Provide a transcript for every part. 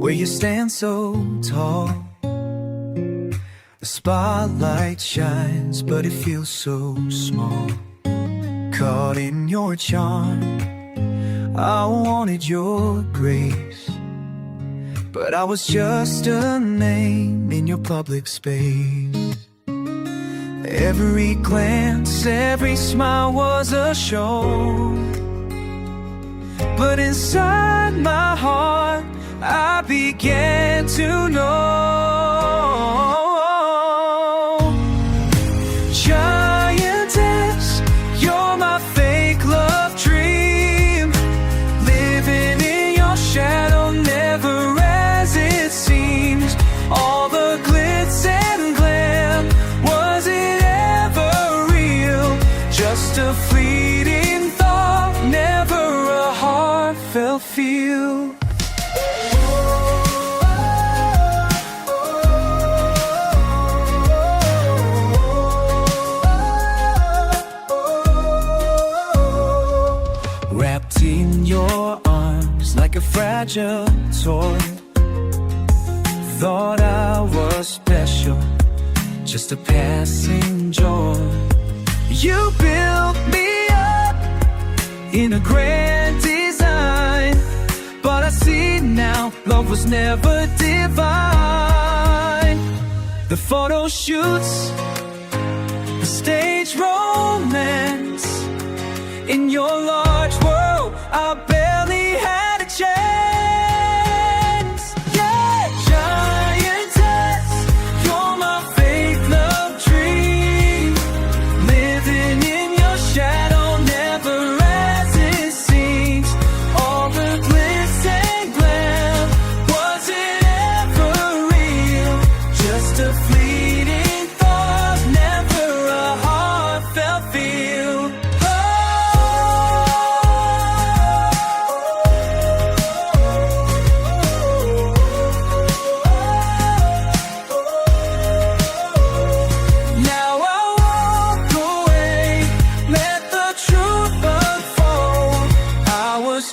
where you stand so tall. The spotlight shines, but it feels so small. Caught in your charm, I wanted your grace, but I was just a name in your public space. Every glance, every smile was a show, but inside my heart I began to know. Giantess, you're my fake love dream, living in your shadow, never as it seems. All the glitz and glam, was it ever real? Just a fleeting thought, never a heartfelt feel. Wrapped in your arms like a fragile toy, thought I was special, just a passing joy. You built me up in a grand design, but I see now love was never divine. The photo shoots, the stage romance, in your large world I barely had a chance. Yeah, Giantess, you're my fake love dream, living in your shadow, never as it seems. All the glitz and glam, was it ever real? Just a fleeting thought, never a heartfelt feel.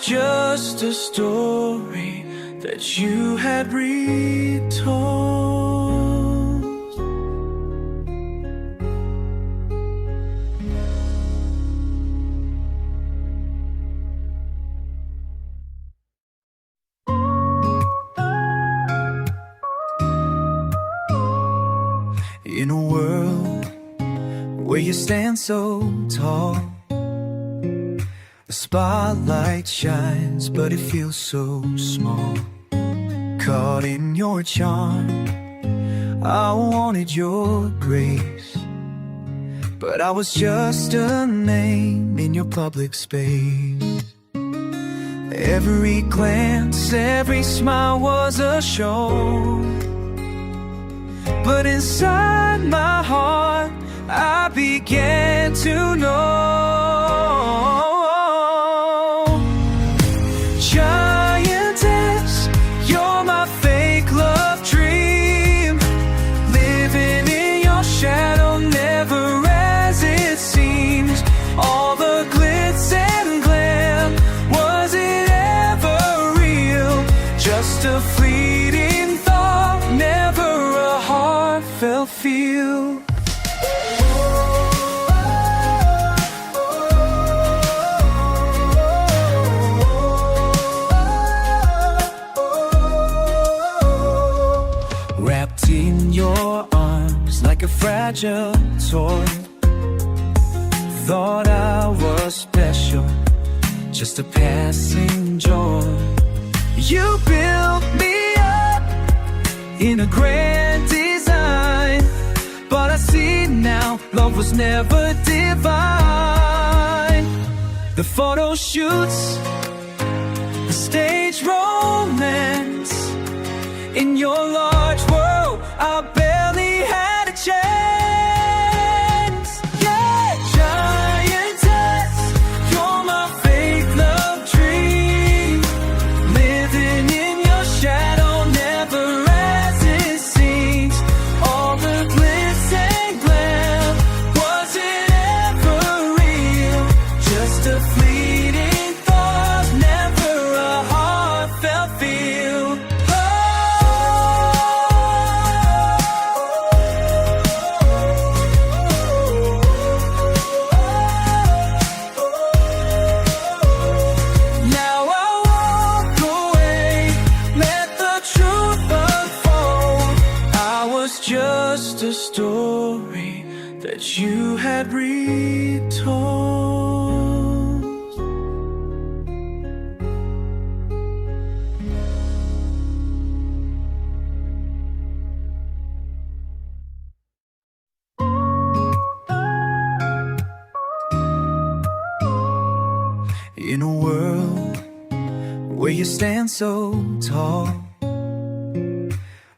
Just a story that you had retold. In a world where you stand so tall, the spotlight shines, but it feels so small. Caught in your charm, I wanted your grace, but I was just a name in your public space. Every glance, every smile was a show, but inside my heart I began to know. Giantess, you're my fake love dream, living in your shadow, never as it seems. All the glitz and glam, was it ever real? Just a fleeting thought, never a heartfelt feel. Wrapped in your arms like a fragile toy, thought I was special, just a passing joy. You built me up in a grand design, but I see now love was never divine. The photo shoots, the stage romance, in your large world I barely had a chance. Yeah, Giantess, you're my fake love dream, living in your shadow, never as it seems. All the glitz and glam, was it ever real? Just a fleeting thought, never a heartfelt feel. Oh, retold. In a world where you stand so tall,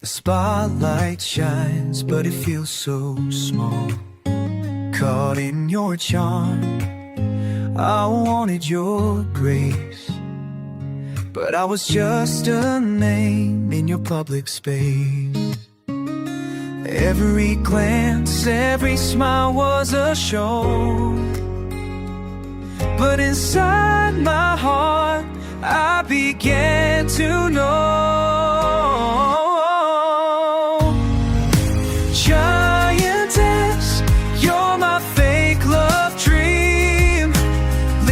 the spotlight shines, but it feels so small. Caught in your charm, I wanted your grace, but I was just a name in your public space. Every glance, every smile was a show, but inside my heart I began to know. Giantess, you're my fake love dream,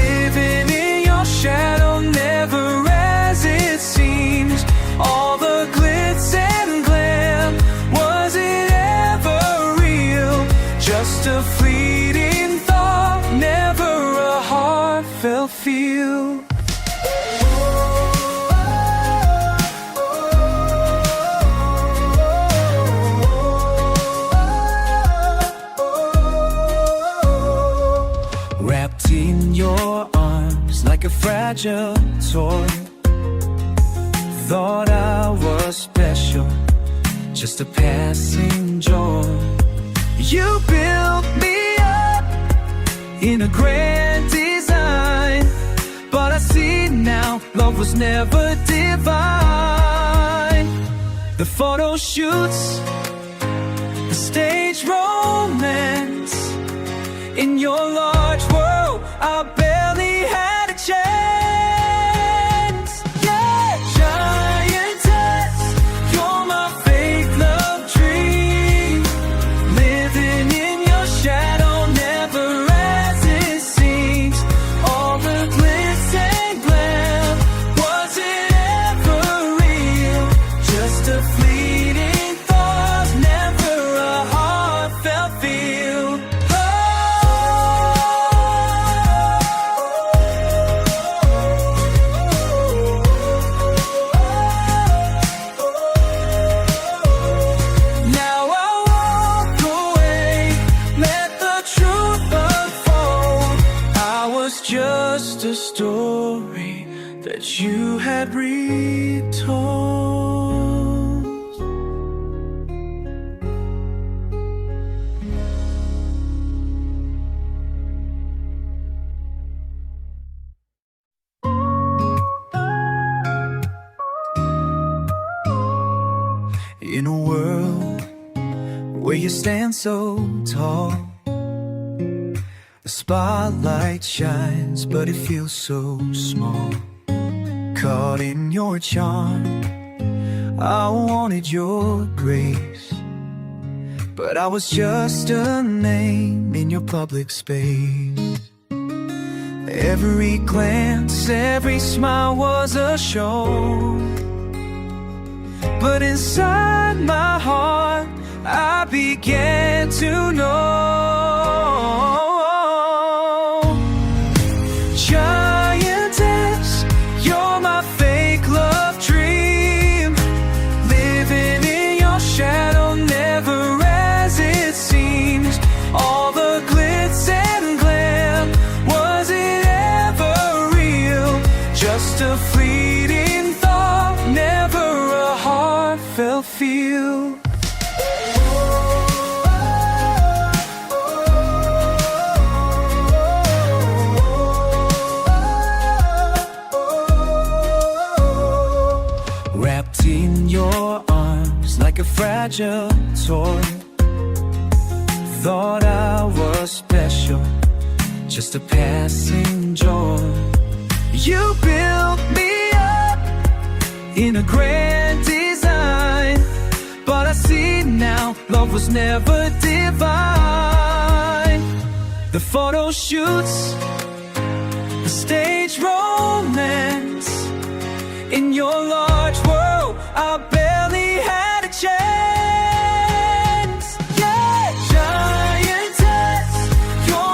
living in your shadow, never as it seems. All the glitz and glam, was it ever real? Just a fleeting thought, never a heartfelt feel. Wrapped in your arms like a fragile toy, thought I was special, just a passing joy. You built me up in a grand design, but I see now love was never divine. The photo shoots, the stage romance, in your large world I barely had a chance. Yeah, Giantess, you're my fake love dream, living in your shadow, never as it seems. All the glitz and glam, was it ever real? Just a fleeting thought, never a heartfelt feel. Just a story that you had retold. In a world where you stand so tall, the spotlight shines, but it feels so small. Caught in your charm, I wanted your grace, but I was just a name in your public space. Every glance, every smile was a show, but inside my heart I began to know. Giantess, you're my fake love dream, living in your shadow, never as it seems. All the glitz and glam, was it ever real? Just a fleeting thought, never a heartfelt feel. Wrapped in your arms like a fragile toy, thought I was special, just a passing joy. You built me up in a grand design, but I see now love was never divine. The photo shoots, the stage romance, in your large world I barely had a chance. Yeah, Giantess, you're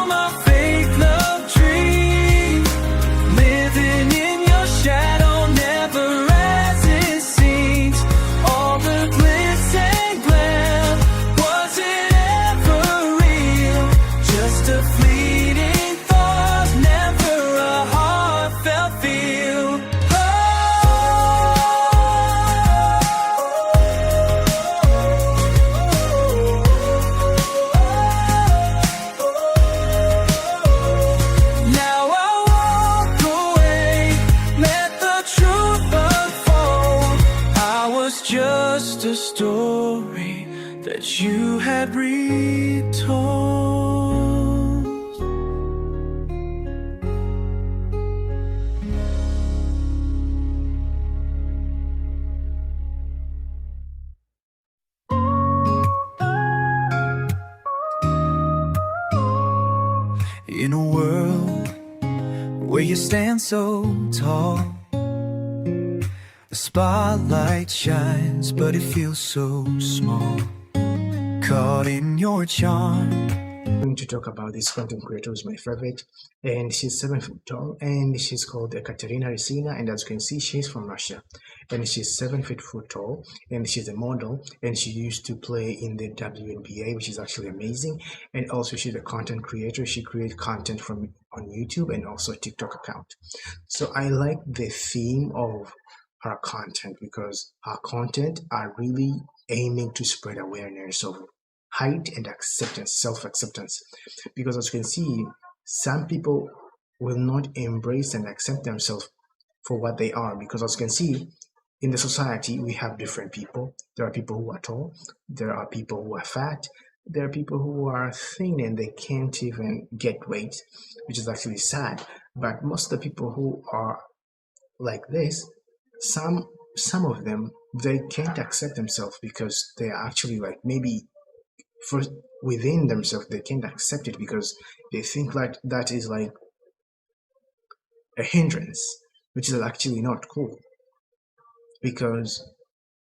wish you had retold. In a world where you stand so tall, the spotlight shines, but it feels so small. Caught in your charm. I'm going to talk about this content creator who's my favorite, and she's 7 feet tall, and she's called Ekaterina Lisina, and as you can see, she's from Russia, and she's 7 feet tall, and she's a model, and she used to play in the WNBA, which is actually amazing. And also she's a content creator. She creates content from on YouTube and also a TikTok account. So I like the theme of her content because her content are really aiming to spread awareness of height and acceptance, self-acceptance. Because as you can see, some people will not embrace and accept themselves for what they are. Because as you can see, in the society, we have different people. There are people who are tall, there are people who are fat, there are people who are thin and they can't even get weight, which is actually sad. But most of the people who are like this, some of them, they can't accept themselves because they are actually like maybe for within themselves they can't accept it because they think like that is like a hindrance, which is actually not cool. Because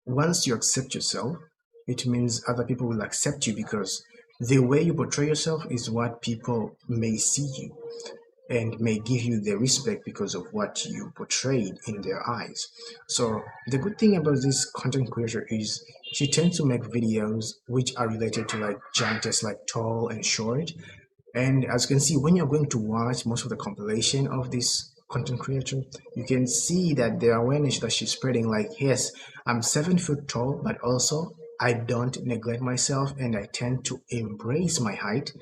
once you accept yourself, it means other people will accept you because the way you portray yourself is what people may see you and may give you the respect because of what you portrayed in their eyes. So the good thing about this content creator is she tends to make videos which are related to like Giantess, like tall and short. And as you can see, when you're going to watch most of the compilation of this content creator, you can see that the awareness that she's spreading, like, yes, I'm 7 foot tall, but also I don't neglect myself and I tend to embrace my height.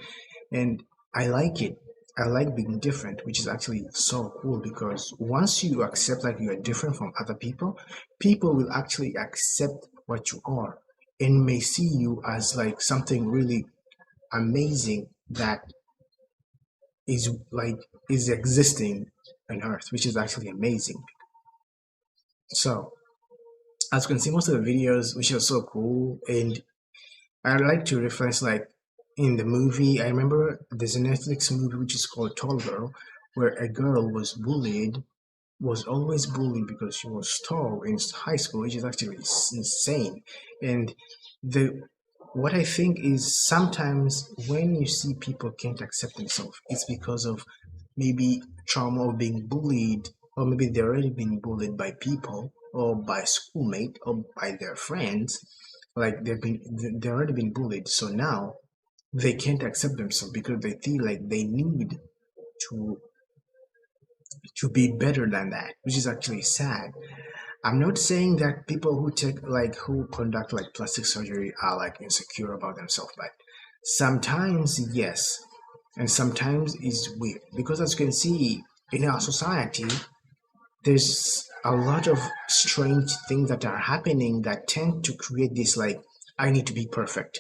And I like it. I like being different, which is actually so cool because once you accept that you are different from other people, people will actually accept what you are and may see you as like something really amazing that is existing on earth, which is actually amazing. So as you can see, most of the videos which are so cool, and I like to reference like in the movie, I remember there's a Netflix movie which is called Tall Girl, where a girl was always bullied because she was tall in high school, which is actually insane. And the what I think is sometimes when you see people can't accept themselves, it's because of maybe trauma of being bullied, or maybe they're already been bullied by people or by schoolmate or by their friends. Like they're already been bullied, so now they can't accept themselves because they feel like they need to be better than that, which is actually sad. I'm not saying that people who conduct like plastic surgery are like insecure about themselves, but sometimes yes, and sometimes it's weird because as you can see in our society, there's a lot of strange things that are happening that tend to create this like I need to be perfect.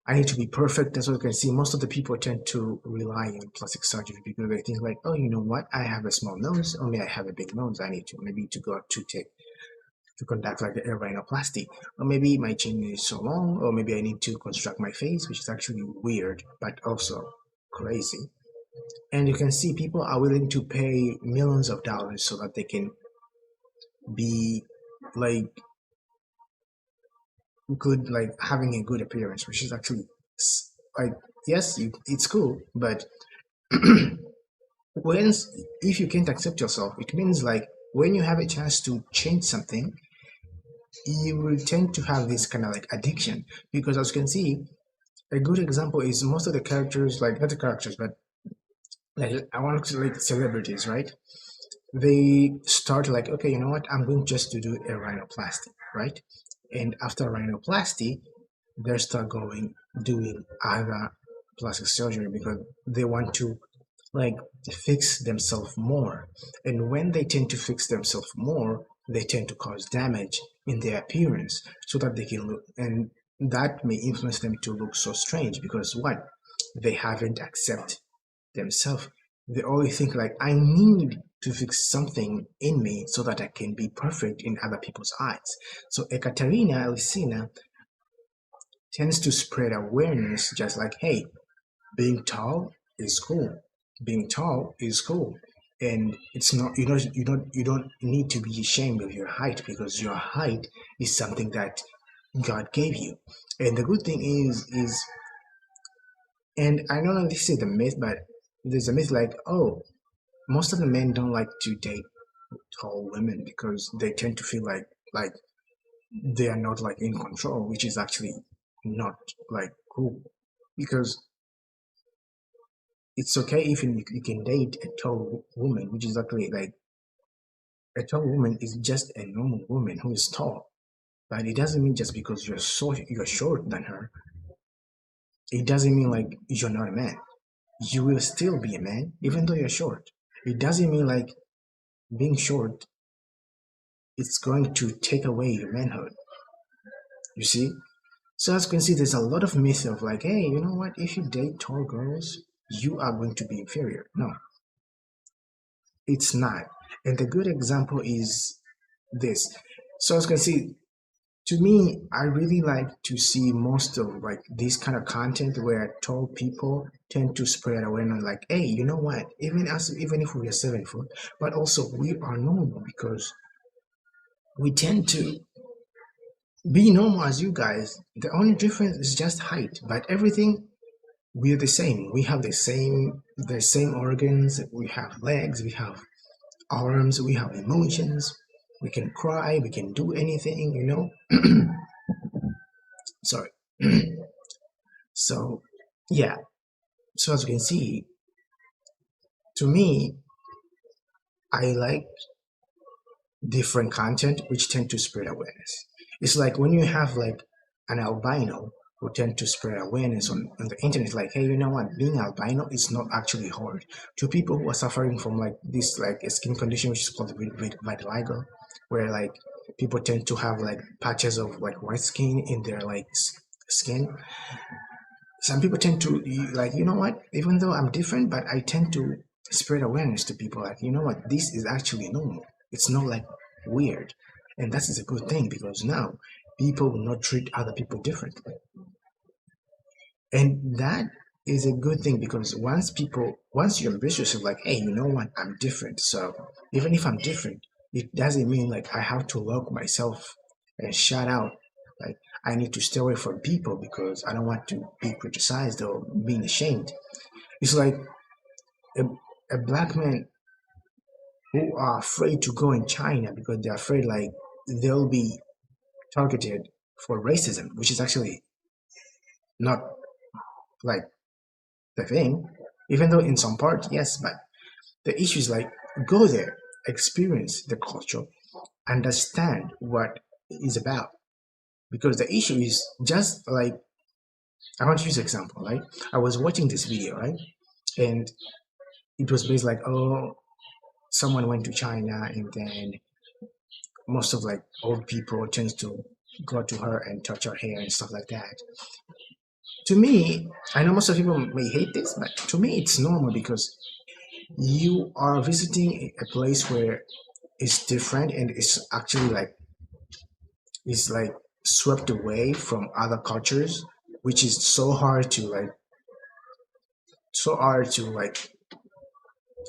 I need to be perfect. That's what you can see. Most of the people tend to rely on plastic surgery because they think like, oh, you know what? I have a small nose, or maybe I have a big nose. I need to maybe to go to conduct like a rhinoplasty, or maybe my chin is so long, or maybe I need to construct my face, which is actually weird but also crazy. And you can see people are willing to pay millions of dollars so that they can be like good, like having a good appearance, which is actually like yes, it's cool, but if you can't accept yourself, it means like when you have a chance to change something, you will tend to have this kind of like addiction because as you can see, a good example is most of the characters, like not the characters, but like I want to like celebrities, right? They start like, okay, you know what? I'm going just to do a rhinoplasty, right? And after rhinoplasty, they start doing other plastic surgery because they want to like fix themselves more. And when they tend to fix themselves more, they tend to cause damage in their appearance so that they can look. And that may influence them to look so strange because what? They haven't accepted themselves. They always think like, I need to fix something in me so that I can be perfect in other people's eyes. So Ekaterina Lisina tends to spread awareness just like, hey, being tall is cool. Being tall is cool. And it's not you don't need to be ashamed of your height because your height is something that God gave you. And the good thing is and I don't know if this is the myth, but there's a myth like, oh, most of the men don't like to date tall women because they tend to feel like they are not like in control, which is actually not like cool. Because it's okay if you can date a tall woman, which is actually like a tall woman is just a normal woman who is tall. But it doesn't mean just because you're short than her, it doesn't mean like you're not a man. You will still be a man even though you're short. It doesn't mean like being short it's going to take away your manhood. You see? So as you can see, there's a lot of myth of like, hey, you know what? If you date tall girls, you are going to be inferior. No, it's not. And the good example is this. So as you can see, to me, I really like to see most of like this kind of content where tall people tend to spread awareness like, hey, you know what? Even if we are 7 foot, but also we are normal because we tend to be normal as you guys. The only difference is just height, but everything we're the same. We have the same organs. We have legs. We have arms. We have emotions. We can cry. We can do anything. Sorry. So yeah. So as you can see, to me, I like different content which tend to spread awareness. It's like when you have like an albino who tend to spread awareness on the internet, like, hey, you know what, being albino is not actually hard. To people who are suffering from like this like a skin condition which is called vitiligo, where like people tend to have like patches of like white skin in their like skin. Some people tend to like, you know what, even though I'm different, but I tend to spread awareness to people like, you know what, this is actually normal. It's not like weird. And that is a good thing because now people will not treat other people differently. And that is a good thing because once you embrace yourself like, hey, you know what, I'm different. So even if I'm different, it doesn't mean like I have to lock myself and shut out. Like I need to stay away from people because I don't want to be criticized or being ashamed. It's like a, a black man who are afraid to go in China because they're afraid like they'll be targeted for racism, which is actually not like the thing. Even though in some part, yes, but the issue is like go there, experience the culture, understand what it's about. Because the issue is just like I want to use an example, right? I was watching this video, right? And it was based like, oh, someone went to China and then most of like old people tends to go to her and touch her hair and stuff like that. To me, I know most of people may hate this, but to me it's normal because you are visiting a place where it's different and it's actually like it's like swept away from other cultures, which is so hard to like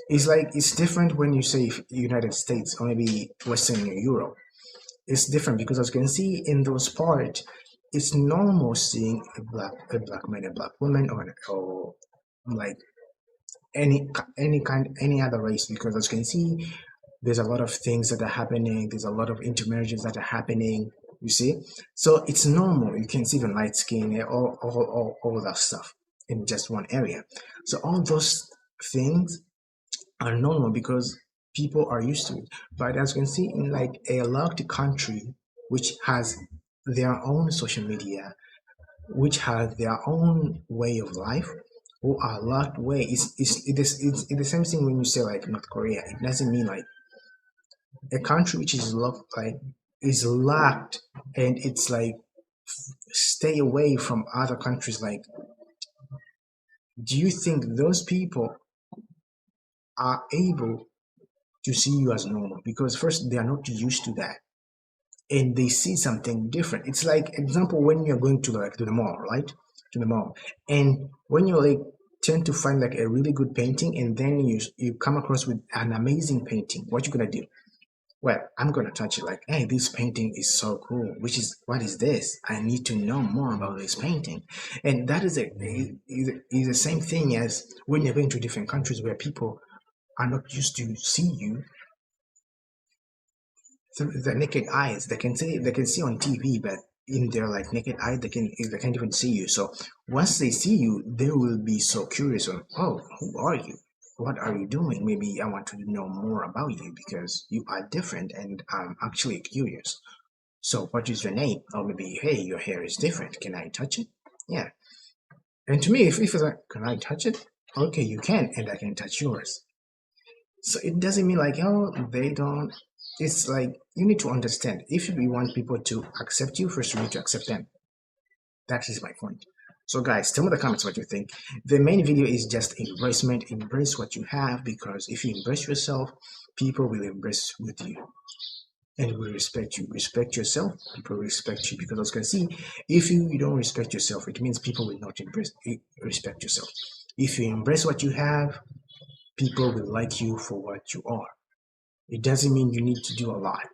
it's like it's different when you say United States or maybe Western Europe. It's different because as you can see in those parts, it's normal seeing a black man, a black woman, or like any other race because as you can see, there's a lot of things that are happening. There's a lot of intermarriages that are happening. You see, so it's normal. You can see the light skin, all that stuff in just one area. So all those things are normal because people are used to it. But as you can see, in like a locked country, which has their own social media, which has their own way of life, who are locked away, it's the same thing when you say like North Korea. It doesn't mean like a country which is locked, like is locked, and it's like stay away from other countries. Like, do you think those people are able to see you as normal? Because first, they are not used to that, and they see something different. It's like, example, when you're going to the mall, right? To the mall, and when you like tend to find like a really good painting, and then you come across with an amazing painting. What you gonna do? Well, I'm gonna touch it like, hey, this painting is so cool. What is this? I need to know more about this painting. And that is the same thing as when you're going to different countries where people are not used to see you. So the naked eyes, they can see on TV, but in their like naked eye, they can't even see you. So once they see you, they will be so curious on, oh, who are you? What are you doing? Maybe I want to know more about you because you are different, and I'm actually curious. So what is your name? Or maybe, hey, your hair is different. Can I touch it? Yeah. And to me, if it's like, can I touch it? Okay, you can, and I can touch yours. So it doesn't mean like, oh, they don't. It's like you need to understand. If you want people to accept you, first you need to accept them. That is my point. So guys, tell me in the comments what you think. The main video is just embracement. Embrace what you have, because if you embrace yourself, people will embrace with you and will respect you. Respect yourself, people will respect you. Because as you can see, if you don't respect yourself, it means people will not respect yourself. If you embrace what you have, people will like you for what you are. It doesn't mean you need to do a lot.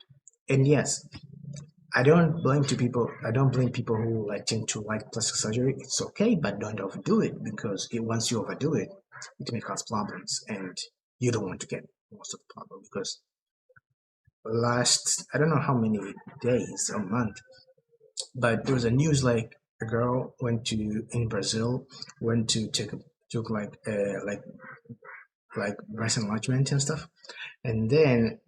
And yes, I don't blame people who like tend to like plastic surgery. It's okay, but don't overdo it, because once you overdo it, it may cause problems, and you don't want to get most of the problem. Because last, I don't know how many days or month, but there was a news like a girl went to in Brazil, went to took like breast enlargement and stuff, and then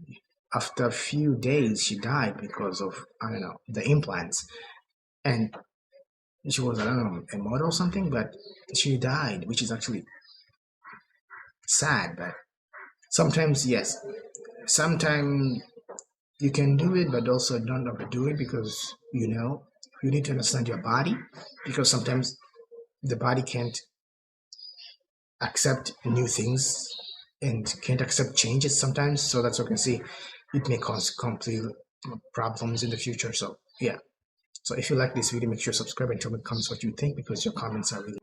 after a few days she died because of, I don't know, the implants. And she was, I don't know, a model or something, but she died, which is actually sad. But sometimes, yes, sometimes you can do it, but also don't overdo it, because you need to understand your body, because sometimes the body can't accept new things and can't accept changes sometimes. So that's what you can see. It may cause complete problems in the future. So yeah. So if you like this video, make sure to subscribe and tell me in the comments what you think, because your comments are really